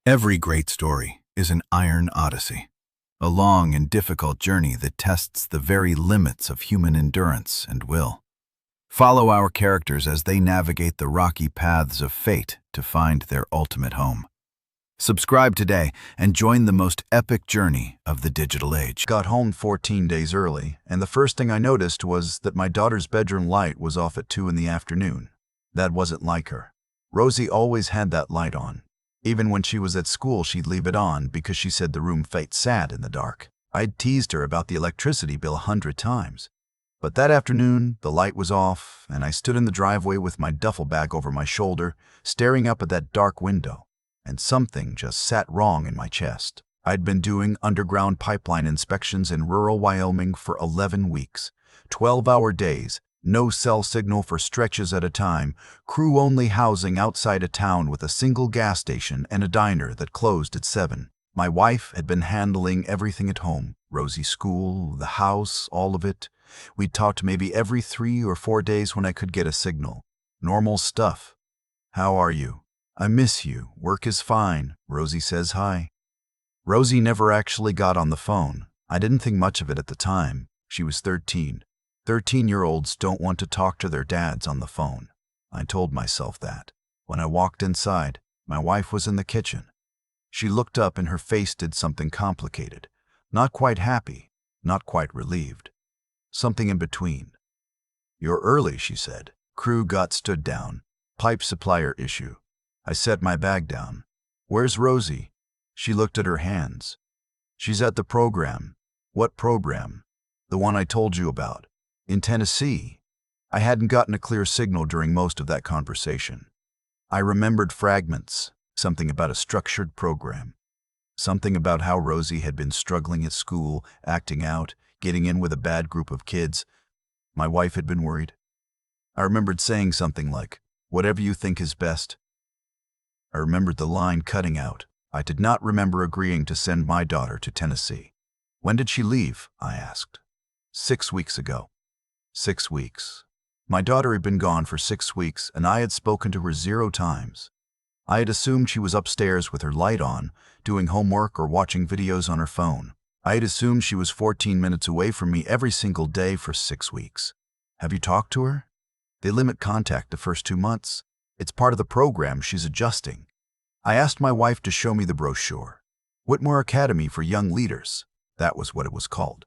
Every great story is an iron odyssey, a long and difficult journey that tests the very limits of human endurance and will. Follow our characters as they navigate the rocky paths of fate to find their ultimate home. Subscribe today and join the most epic journey of the digital age. Got home 14 days early, and the first thing I noticed was that my daughter's bedroom light was off at 2 in the afternoon. That wasn't like her. Rosie always had that light on. Even when she was at school, she'd leave it on because she said the room felt sad in the dark. I'd teased her about the electricity bill 100 times. But that afternoon, the light was off, and I stood in the driveway with my duffel bag over my shoulder, staring up at that dark window, and something just sat wrong in my chest. I'd been doing underground pipeline inspections in rural Wyoming for 11 weeks, 12-hour days, no cell signal for stretches at a time, crew-only housing outside a town with a single gas station and a diner that closed at 7. My wife had been handling everything at home, Rosie's school, the house, all of it. We'd talked maybe every 3 or 4 days when I could get a signal. Normal stuff. "How are you?" "I miss you. Work is fine." Rosie says hi. Rosie never actually got on the phone. I didn't think much of it at the time. She was 13. 13-year-olds don't want to talk to their dads on the phone. I told myself that. When I walked inside, my wife was in the kitchen. She looked up and her face did something complicated. Not quite happy, not quite relieved. Something in between. "You're early," she said. "Crew got stood down. Pipe supplier issue." I set my bag down. "Where's Rosie?" She looked at her hands. "She's at the program." "What program?" "The one I told you about. In Tennessee." I hadn't gotten a clear signal during most of that conversation. I remembered fragments, something about a structured program, something about how Rosie had been struggling at school, acting out, getting in with a bad group of kids. My wife had been worried. I remembered saying something like, "Whatever you think is best." I remembered the line cutting out. I did not remember agreeing to send my daughter to Tennessee. "When did she leave?" I asked. 6 weeks ago. 6 weeks. My daughter had been gone for 6 weeks, and I had spoken to her 0 times. I had assumed she was upstairs with her light on, doing homework or watching videos on her phone. I had assumed she was 14 minutes away from me every single day for 6 weeks. "Have you talked to her?" "They limit contact the first 2 months. It's part of the program she's adjusting." I asked my wife to show me the brochure. Whitmore Academy for Young Leaders. That was what it was called.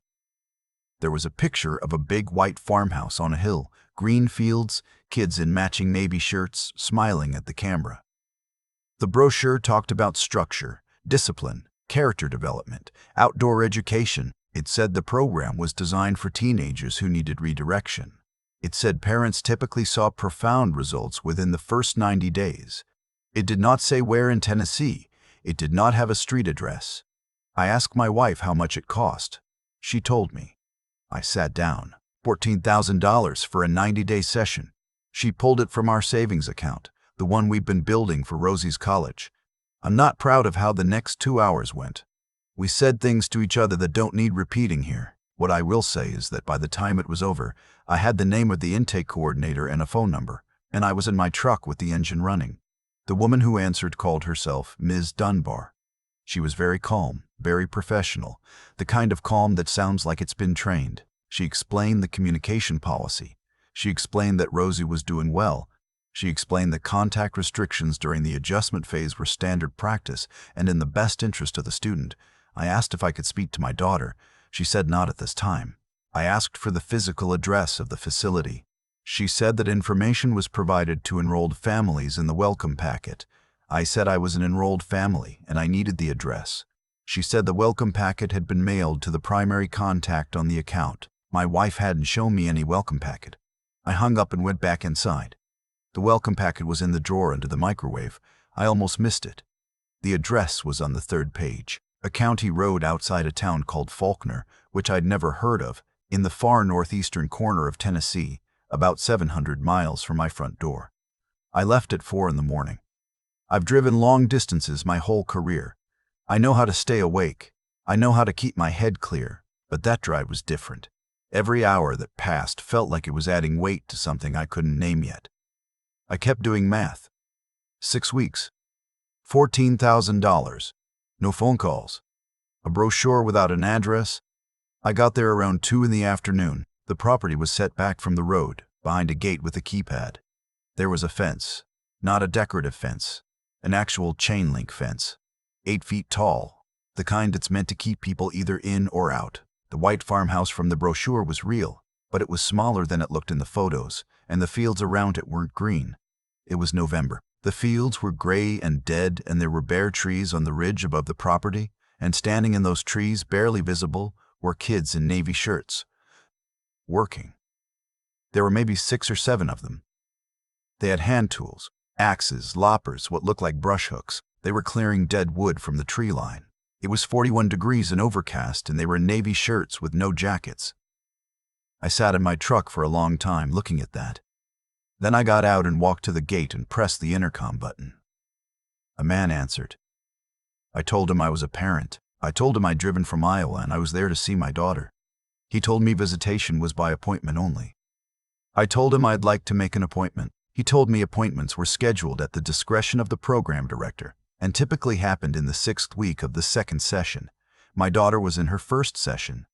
There was a picture of a big white farmhouse on a hill, green fields, kids in matching navy shirts, smiling at the camera. The brochure talked about structure, discipline, character development, outdoor education. It said the program was designed for teenagers who needed redirection. It said parents typically saw profound results within the first 90 days. It did not say where in Tennessee. It did not have a street address. I asked my wife how much it cost. She told me. I sat down. $14,000 for a 90-day session. She pulled it from our savings account, the one we've been building for Rosie's college. I'm not proud of how the next 2 hours went. We said things to each other that don't need repeating here. What I will say is that by the time it was over, I had the name of the intake coordinator and a phone number, and I was in my truck with the engine running. The woman who answered called herself Ms. Dunbar. She was very calm, very professional, the kind of calm that sounds like it's been trained. She explained the communication policy. She explained that Rosie was doing well. She explained that contact restrictions during the adjustment phase were standard practice and in the best interest of the student. I asked if I could speak to my daughter. She said not at this time. I asked for the physical address of the facility. She said that information was provided to enrolled families in the welcome packet. I said I was an enrolled family and I needed the address. She said the welcome packet had been mailed to the primary contact on the account. My wife hadn't shown me any welcome packet. I hung up and went back inside. The welcome packet was in the drawer under the microwave. I almost missed it. The address was on the 3rd page. A county road outside a town called Faulkner, which I'd never heard of, in the far northeastern corner of Tennessee, about 700 miles from my front door. I left at 4 in the morning. I've driven long distances my whole career. I know how to stay awake. I know how to keep my head clear, but that drive was different. Every hour that passed felt like it was adding weight to something I couldn't name yet. I kept doing math. 6 weeks. $14,000. No phone calls. A brochure without an address. I got there around 2 in the afternoon. The property was set back from the road, behind a gate with a keypad. There was a fence, not a decorative fence, an actual chain link fence, 8 feet tall, the kind that's meant to keep people either in or out. The white farmhouse from the brochure was real, but it was smaller than it looked in the photos, and the fields around it weren't green. It was November. The fields were gray and dead, and there were bare trees on the ridge above the property, and standing in those trees, barely visible, were kids in navy shirts, working. There were maybe 6 or 7 of them. They had hand tools, axes, loppers, what looked like brush hooks. They were clearing dead wood from the tree line. It was 41 degrees and overcast, and they were in navy shirts with no jackets. I sat in my truck for a long time looking at that. Then I got out and walked to the gate and pressed the intercom button. A man answered. I told him I was a parent. I told him I'd driven from Iowa and I was there to see my daughter. He told me visitation was by appointment only. I told him I'd like to make an appointment. He told me appointments were scheduled at the discretion of the program director and typically happened in the 6th week of the 2nd session. My daughter was in her 1st session.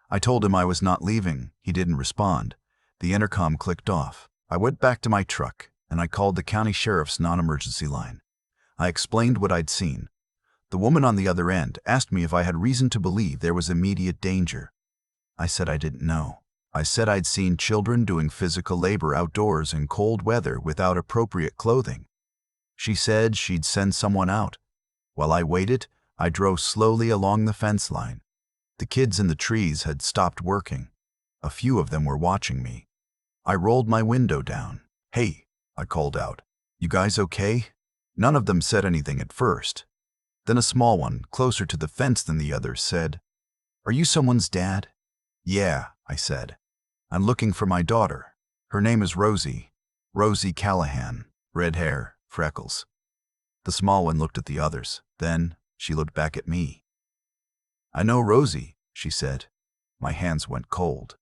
I told him I was not leaving. He didn't respond. The intercom clicked off. I went back to my truck and I called the county sheriff's non-emergency line. I explained what I'd seen. The woman on the other end asked me if I had reason to believe there was immediate danger. I said I didn't know. I said I'd seen children doing physical labor outdoors in cold weather without appropriate clothing. She said she'd send someone out. While I waited, I drove slowly along the fence line. The kids in the trees had stopped working. A few of them were watching me. I rolled my window down. Hey, I called out. You guys okay? None of them said anything at first. Then a small one, closer to the fence than the others, said, Are you someone's dad? Yeah, I said. I'm looking for my daughter. Her name is Rosie. Rosie Callahan. Red hair, freckles. The small one looked at the others. Then she looked back at me. I know Rosie, she said. My hands went cold.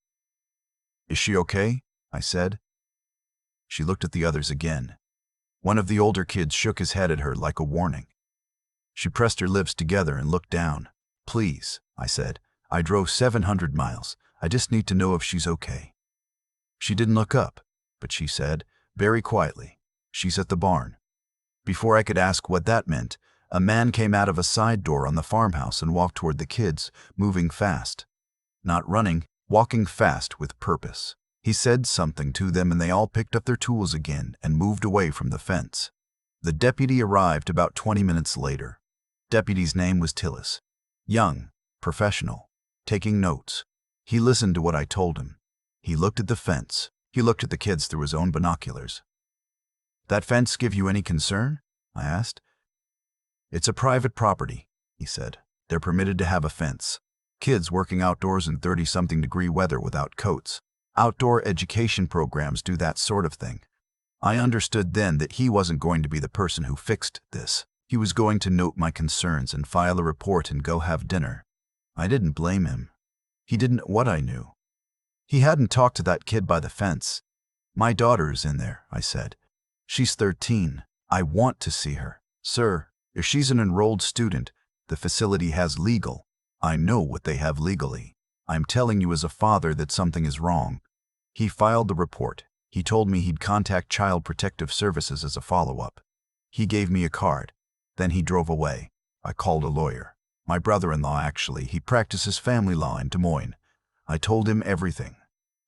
Is she okay? I said. She looked at the others again. One of the older kids shook his head at her like a warning. She pressed her lips together and looked down. Please, I said. I drove 700 miles. I just need to know if she's okay. She didn't look up, but she said, very quietly, She's at the barn. Before I could ask what that meant, a man came out of a side door on the farmhouse and walked toward the kids, moving fast. Not running, walking fast with purpose. He said something to them and they all picked up their tools again and moved away from the fence. The deputy arrived about 20 minutes later. Deputy's name was Tillis. Young, professional, taking notes. He listened to what I told him. He looked at the fence. He looked at the kids through his own binoculars. That fence give you any concern? I asked. It's a private property, he said. They're permitted to have a fence. Kids working outdoors in 30-something degree weather without coats. Outdoor education programs do that sort of thing. I understood then that he wasn't going to be the person who fixed this. He was going to note my concerns and file a report and go have dinner. I didn't blame him. He didn't know what I knew. He hadn't talked to that kid by the fence. My daughter is in there, I said. She's 13. I want to see her. Sir, if she's an enrolled student, the facility has legal. I know what they have legally. I'm telling you as a father that something is wrong. He filed the report. He told me he'd contact Child Protective Services as a follow-up. He gave me a card. Then he drove away. I called a lawyer. My brother-in-law, actually. He practices family law in Des Moines. I told him everything.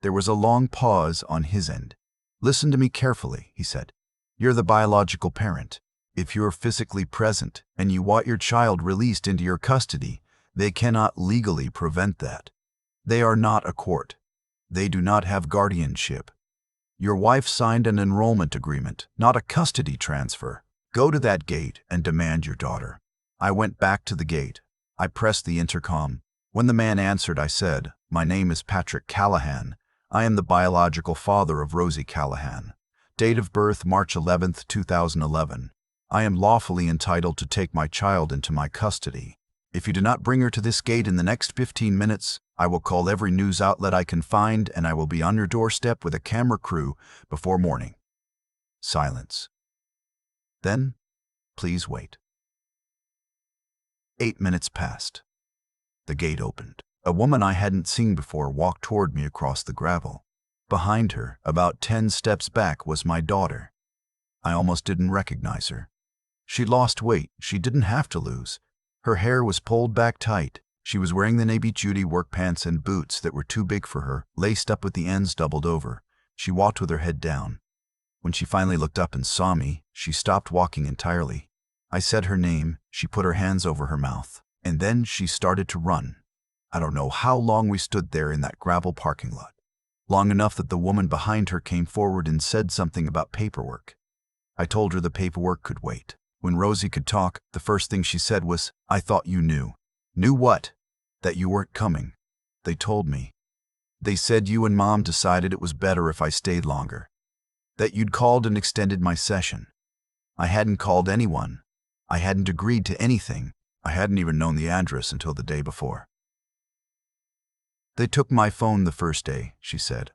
There was a long pause on his end. Listen to me carefully, he said. You're the biological parent. If you're physically present and you want your child released into your custody, they cannot legally prevent that. They are not a court. They do not have guardianship. Your wife signed an enrollment agreement, not a custody transfer. Go to that gate and demand your daughter. I went back to the gate. I pressed the intercom. When the man answered, I said, My name is Patrick Callahan. I am the biological father of Rosie Callahan. Date of birth, March 11, 2011. I am lawfully entitled to take my child into my custody. If you do not bring her to this gate in the next 15 minutes, I will call every news outlet I can find and I will be on your doorstep with a camera crew before morning. Silence. Then, please wait. 8 minutes passed. The gate opened. A woman I hadn't seen before walked toward me across the gravel. Behind her, about 10 steps back, was my daughter. I almost didn't recognize her. She'd lost weight. She didn't have to lose. Her hair was pulled back tight. She was wearing the navy duty work pants and boots that were too big for her, laced up with the ends doubled over. She walked with her head down. When she finally looked up and saw me, she stopped walking entirely. I said her name. She put her hands over her mouth. And then she started to run. I don't know how long we stood there in that gravel parking lot. Long enough that the woman behind her came forward and said something about paperwork. I told her the paperwork could wait. When Rosie could talk, the first thing she said was, "I thought you knew." "Knew what?" "That you weren't coming." "They told me. They said you and Mom decided it was better if I stayed longer. That you'd called and extended my session." I hadn't called anyone. I hadn't agreed to anything. I hadn't even known the address until the day before. "They took my phone the first day," she said.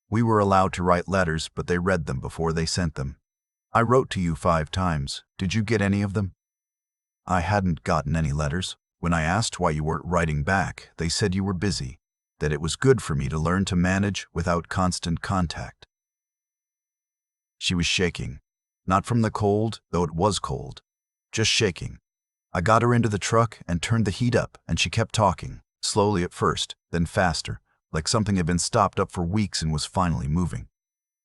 "We were allowed to write letters, but they read them before they sent them. I wrote to you 5 times. Did you get any of them?" "I hadn't gotten any letters. When I asked why you weren't writing back, they said you were busy, that it was good for me to learn to manage without constant contact." She was shaking. Not from the cold, though it was cold. Just shaking. I got her into the truck and turned the heat up, and she kept talking, slowly at first, then faster, like something had been stopped up for weeks and was finally moving.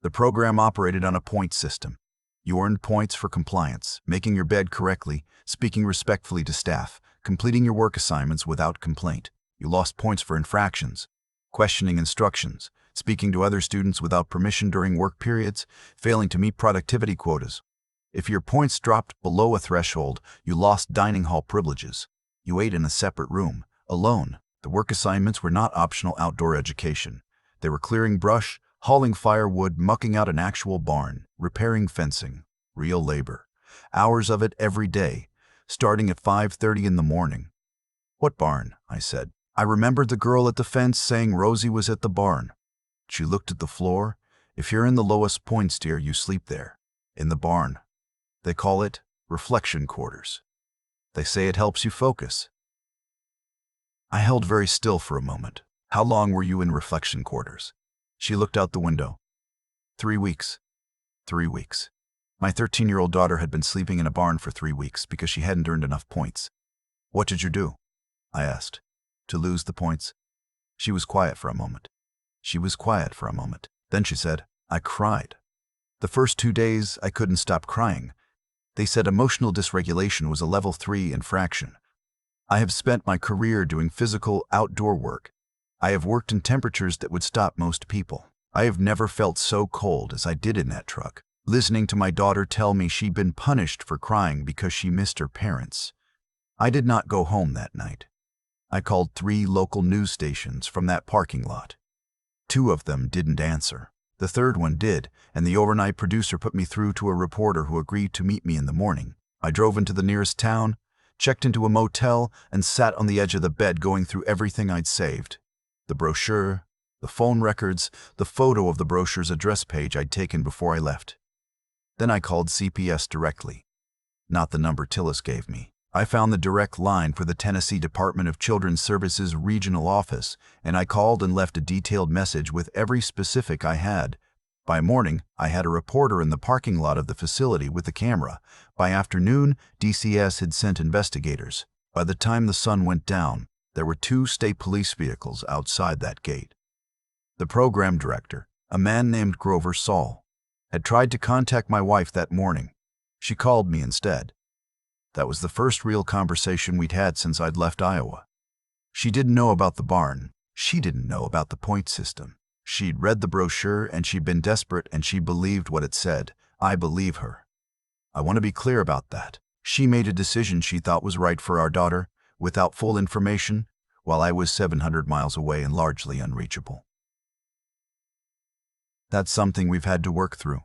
The program operated on a point system. You earned points for compliance, making your bed correctly, speaking respectfully to staff, completing your work assignments without complaint. You lost points for infractions, questioning instructions, speaking to other students without permission during work periods, failing to meet productivity quotas. If your points dropped below a threshold, you lost dining hall privileges. You ate in a separate room, alone. The work assignments were not optional outdoor education. They were clearing brush, hauling firewood, mucking out an actual barn, repairing fencing, real labor. Hours of it every day, starting at 5:30 in the morning. "What barn?" I said. I remembered the girl at the fence saying Rosie was at the barn. She looked at the floor. "If you're in the lowest points tier, you sleep there. In the barn. They call it reflection quarters. They say it helps you focus." I held very still for a moment. "How long were you in reflection quarters?" She looked out the window. 3 weeks. 3 weeks. My 13-year-old daughter had been sleeping in a barn for 3 weeks because she hadn't earned enough points. "What did you do?" I asked. "To lose the points?" She was quiet for a moment. Then she said, "I cried. The first 2 days, I couldn't stop crying. They said emotional dysregulation was a level 3 infraction. I have spent my career doing physical, outdoor work. I have worked in temperatures that would stop most people. I have never felt so cold as I did in that truck, listening to my daughter tell me she'd been punished for crying because she missed her parents. I did not go home that night. I called 3 local news stations from that parking lot. 2 of them didn't answer. The third one did, and the overnight producer put me through to a reporter who agreed to meet me in the morning. I drove into the nearest town, checked into a motel, and sat on the edge of the bed going through everything I'd saved. The brochure, the phone records, the photo of the brochure's address page I'd taken before I left. Then I called CPS directly. Not the number Tillis gave me. I found the direct line for the Tennessee Department of Children's Services regional office, and I called and left a detailed message with every specific I had. By morning, I had a reporter in the parking lot of the facility with the camera. By afternoon, DCS had sent investigators. By the time the sun went down, there were 2 state police vehicles outside that gate. The program director, a man named Grover Saul, had tried to contact my wife that morning. She called me instead. That was the first real conversation we'd had since I'd left Iowa. She didn't know about the barn. She didn't know about the point system. She'd read the brochure and she'd been desperate and she believed what it said. I believe her. I want to be clear about that. She made a decision she thought was right for our daughter, without full information, while I was 700 miles away and largely unreachable. That's something we've had to work through.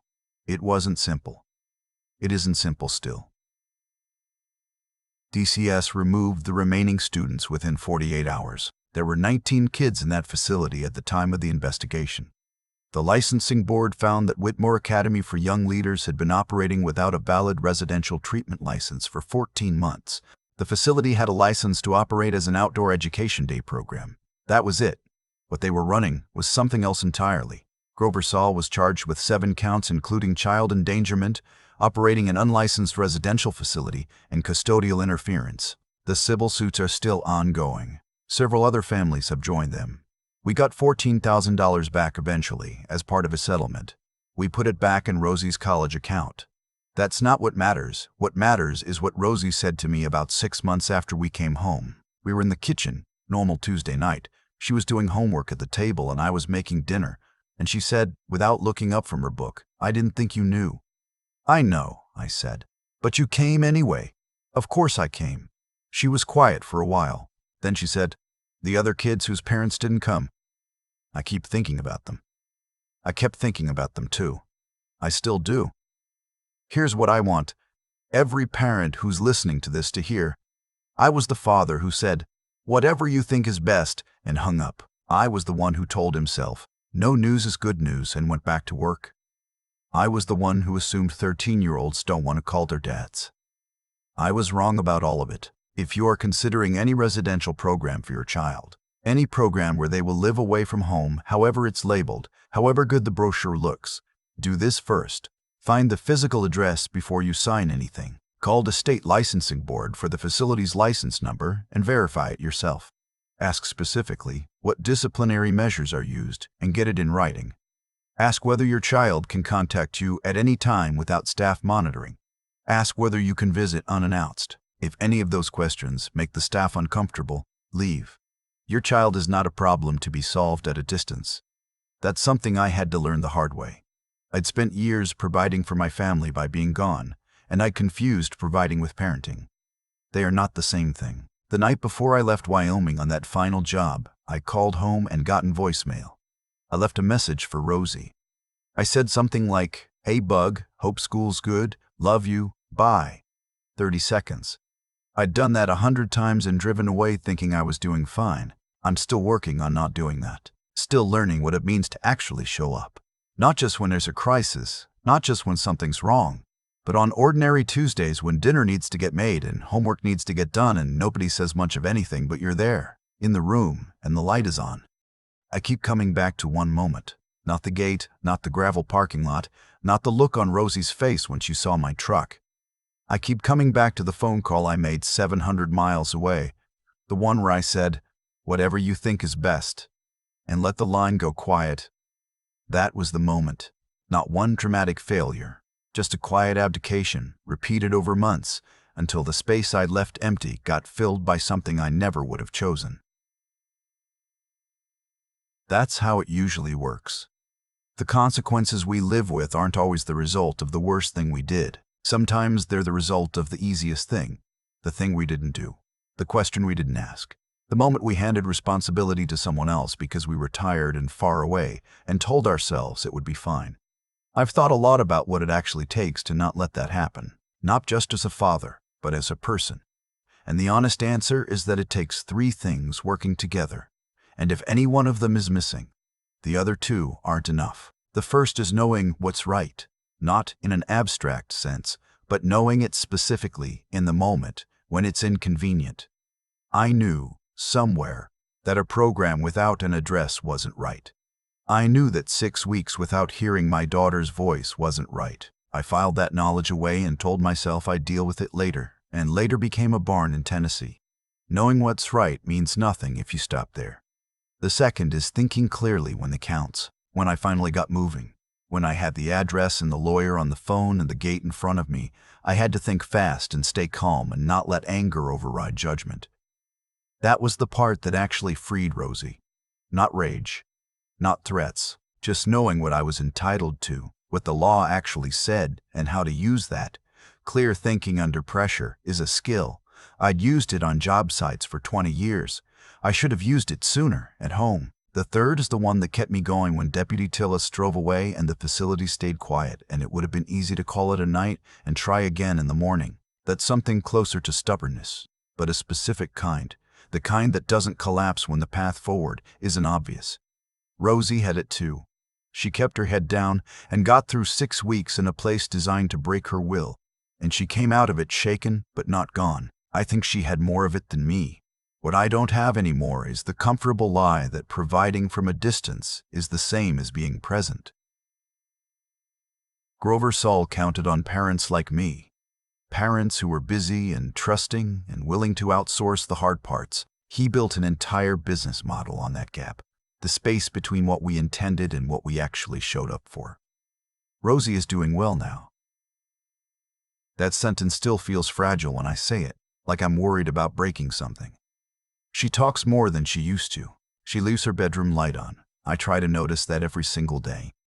It wasn't simple. It isn't simple still. DCS removed the remaining students within 48 hours. There were 19 kids in that facility at the time of the investigation. The licensing board found that Whitmore Academy for Young Leaders had been operating without a valid residential treatment license for 14 months. The facility had a license to operate as an outdoor education day program. That was it. What they were running was something else entirely. Grover Saul was charged with 7 counts including child endangerment, operating an unlicensed residential facility, and custodial interference. The civil suits are still ongoing. Several other families have joined them. We got $14,000 back eventually as part of a settlement. We put it back in Rosie's college account. That's not what matters. What matters is what Rosie said to me about 6 months after we came home. We were in the kitchen, normal Tuesday night. She was doing homework at the table and I was making dinner. And she said, without looking up from her book, "I didn't think you knew." "I know," I said. "But you came anyway." "Of course I came." She was quiet for a while. Then she said, "The other kids whose parents didn't come. I keep thinking about them." I kept thinking about them too. I still do. Here's what I want every parent who's listening to this to hear. I was the father who said, "Whatever you think is best," and hung up. I was the one who told himself, "No news is good news," and went back to work. I was the one who assumed 13-year-olds don't want to call their dads. I was wrong about all of it. If you are considering any residential program for your child, any program where they will live away from home, however it's labeled, however good the brochure looks, do this first. Find the physical address before you sign anything. Call the state licensing board for the facility's license number and verify it yourself. Ask specifically what disciplinary measures are used and get it in writing. Ask whether your child can contact you at any time without staff monitoring. Ask whether you can visit unannounced. If any of those questions make the staff uncomfortable, leave. Your child is not a problem to be solved at a distance. That's something I had to learn the hard way. I'd spent years providing for my family by being gone, and I'd confused providing with parenting. They are not the same thing. The night before I left Wyoming on that final job, I called home and got in voicemail. I left a message for Rosie. I said something like, "Hey bug, hope school's good, love you, bye." 30 seconds. I'd done that 100 times and driven away thinking I was doing fine. I'm still working on not doing that. Still learning what it means to actually show up. Not just when there's a crisis, not just when something's wrong, but on ordinary Tuesdays when dinner needs to get made and homework needs to get done and nobody says much of anything but you're there, in the room, and the light is on. I keep coming back to one moment. Not the gate, not the gravel parking lot, not the look on Rosie's face when she saw my truck. I keep coming back to the phone call I made 700 miles away, the one where I said, "Whatever you think is best," and let the line go quiet. That was the moment. Not one dramatic failure, just a quiet abdication, repeated over months, until the space I'd left empty got filled by something I never would have chosen. That's how it usually works. The consequences we live with aren't always the result of the worst thing we did. Sometimes they're the result of the easiest thing, the thing we didn't do, the question we didn't ask, the moment we handed responsibility to someone else because we were tired and far away and told ourselves it would be fine. I've thought a lot about what it actually takes to not let that happen, not just as a father, but as a person. And the honest answer is that it takes 3 things working together, and if any one of them is missing, the other 2 aren't enough. The first is knowing what's right. Not in an abstract sense, but knowing it specifically in the moment when it's inconvenient. I knew, somewhere, that a program without an address wasn't right. I knew that 6 weeks without hearing my daughter's voice wasn't right. I filed that knowledge away and told myself I'd deal with it later, and later became a barn in Tennessee. Knowing what's right means nothing if you stop there. The second is thinking clearly when it counts. When I finally got moving. When I had the address and the lawyer on the phone and the gate in front of me, I had to think fast and stay calm and not let anger override judgment. That was the part that actually freed Rosie. Not rage, not threats, just knowing what I was entitled to, what the law actually said, and how to use that. Clear thinking under pressure is a skill. I'd used it on job sites for 20 years. I should have used it sooner, at home. The third is the one that kept me going when Deputy Tillis drove away and the facility stayed quiet, and it would have been easy to call it a night and try again in the morning. That's something closer to stubbornness, but a specific kind, the kind that doesn't collapse when the path forward isn't obvious. Rosie had it too. She kept her head down and got through 6 weeks in a place designed to break her will, and she came out of it shaken but not gone. I think she had more of it than me. What I don't have anymore is the comfortable lie that providing from a distance is the same as being present. Grover Saul counted on parents like me. Parents who were busy and trusting and willing to outsource the hard parts. He built an entire business model on that gap, the space between what we intended and what we actually showed up for. Rosie is doing well now. That sentence still feels fragile when I say it, like I'm worried about breaking something. She talks more than she used to. She leaves her bedroom light on. I try to notice that every single day.